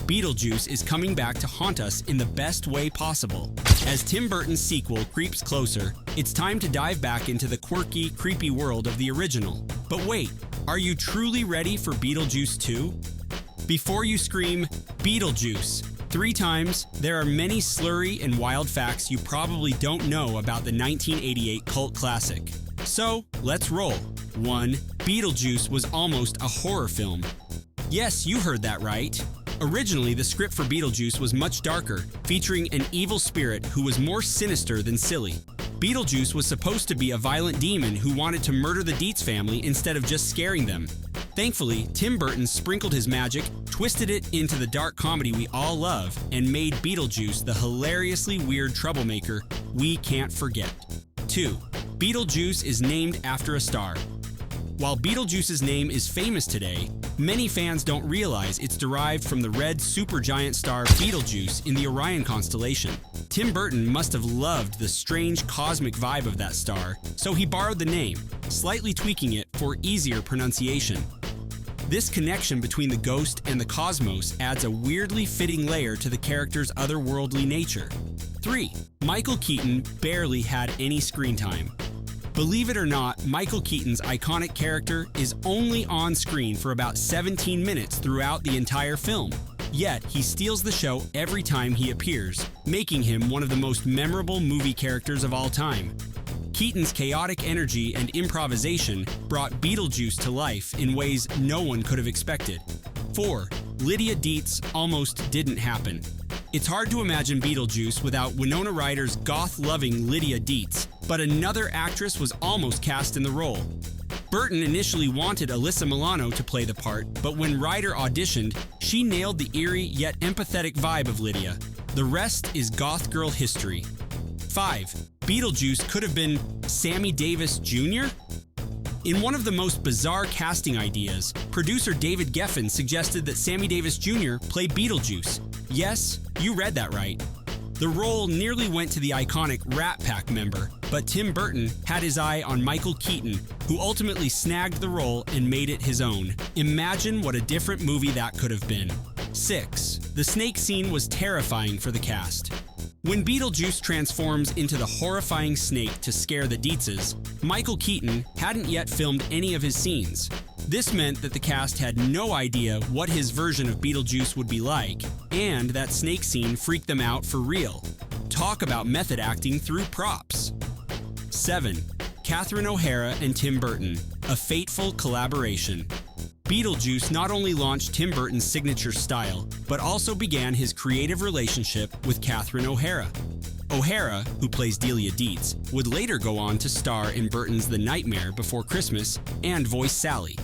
Beetlejuice is coming back to haunt us in the best way possible. As Tim Burton's sequel creeps closer, it's time to dive back into the quirky, creepy world of the original. But wait, are you truly ready for Beetlejuice 2? Before you scream, Beetlejuice 3 times, there are many slurry and wild facts you probably don't know about the 1988 cult classic. So, let's roll. 1. Beetlejuice was almost a horror film. Yes, you heard that right. Originally, the script for Beetlejuice was much darker, featuring an evil spirit who was more sinister than silly. Beetlejuice was supposed to be a violent demon who wanted to murder the Deets family instead of just scaring them. Thankfully, Tim Burton sprinkled his magic, twisted it into the dark comedy we all love, and made Beetlejuice the hilariously weird troublemaker we can't forget. 2. Beetlejuice is named after a star. While Beetlejuice's name is famous today, many fans don't realize it's derived from the red supergiant star Betelgeuse in the Orion constellation. Tim Burton must have loved the strange cosmic vibe of that star, so he borrowed the name, slightly tweaking it for easier pronunciation. This connection between the ghost and the cosmos adds a weirdly fitting layer to the character's otherworldly nature. 3. Michael Keaton barely had any screen time. Believe it or not, Michael Keaton's iconic character is only on screen for about 17 minutes throughout the entire film. Yet, he steals the show every time he appears, making him one of the most memorable movie characters of all time. Keaton's chaotic energy and improvisation brought Beetlejuice to life in ways no one could have expected. 4. Lydia Deets almost didn't happen. It's hard to imagine Beetlejuice without Winona Ryder's goth-loving Lydia Deets, but another actress was almost cast in the role. Burton initially wanted Alyssa Milano to play the part, but when Ryder auditioned, she nailed the eerie yet empathetic vibe of Lydia. The rest is goth girl history. 5. Beetlejuice could have been Sammy Davis Jr.? In one of the most bizarre casting ideas, producer David Geffen suggested that Sammy Davis Jr. play Beetlejuice. Yes, you read that right. The role nearly went to the iconic Rat Pack member, but Tim Burton had his eye on Michael Keaton, who ultimately snagged the role and made it his own. Imagine what a different movie that could have been. 6. The snake scene was terrifying for the cast. When Beetlejuice transforms into the horrifying snake to scare the Deetses, Michael Keaton hadn't yet filmed any of his scenes. This meant that the cast had no idea what his version of Beetlejuice would be like, and that snake scene freaked them out for real. Talk about method acting through props. 7. Katherine OHara and Tim Burton, a fateful collaboration. Beetlejuice not only launched Tim Burton's signature style, but also began his creative relationship with Katherine OHara. OHara, who plays Lydia Deets, would later go on to star in Burton's The Nightmare Before Christmas and voice Sally.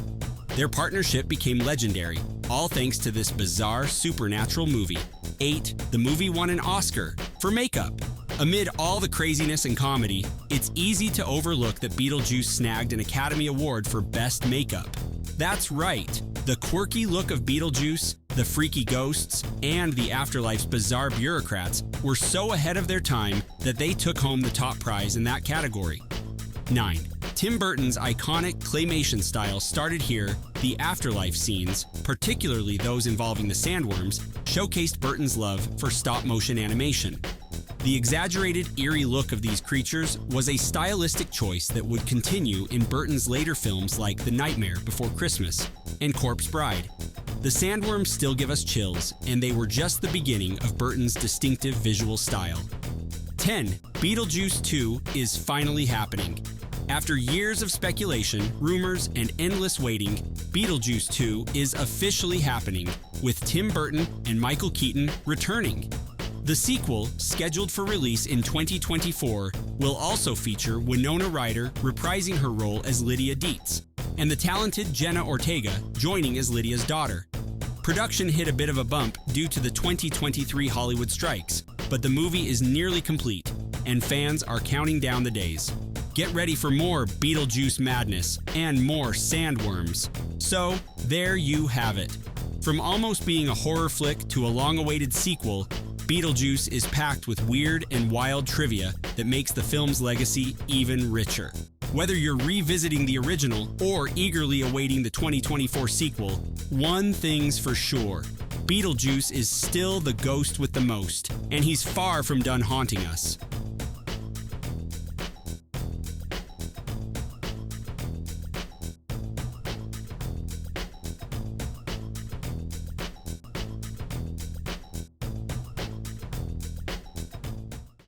Their partnership became legendary, all thanks to this bizarre supernatural movie. 8. The movie won an Oscar for makeup. Amid all the craziness and comedy, it's easy to overlook that Beetlejuice snagged an Academy Award for Best Makeup. That's right, the quirky look of Beetlejuice, the freaky ghosts, and the afterlife's bizarre bureaucrats were so ahead of their time that they took home the top prize in that category. 9. Tim Burton's iconic claymation style started here. The afterlife scenes, particularly those involving the sandworms, showcased Burton's love for stop-motion animation. The exaggerated, eerie look of these creatures was a stylistic choice that would continue in Burton's later films like The Nightmare Before Christmas and Corpse Bride. The sandworms still give us chills, and they were just the beginning of Burton's distinctive visual style. 10. Beetlejuice 2 is finally happening. After years of speculation, rumors, and endless waiting, Beetlejuice 2 is officially happening, with Tim Burton and Michael Keaton returning. The sequel, scheduled for release in 2024, will also feature Winona Ryder reprising her role as Lydia Deets, and the talented Jenna Ortega joining as Lydia's daughter. Production hit a bit of a bump due to the 2023 Hollywood strikes, but the movie is nearly complete, and fans are counting down the days. Get ready for more Beetlejuice madness and more sandworms. So, there you have it. From almost being a horror flick to a long-awaited sequel, Beetlejuice is packed with weird and wild trivia that makes the film's legacy even richer. Whether you're revisiting the original or eagerly awaiting the 2024 sequel, one thing's for sure: Beetlejuice is still the ghost with the most, and he's far from done haunting us.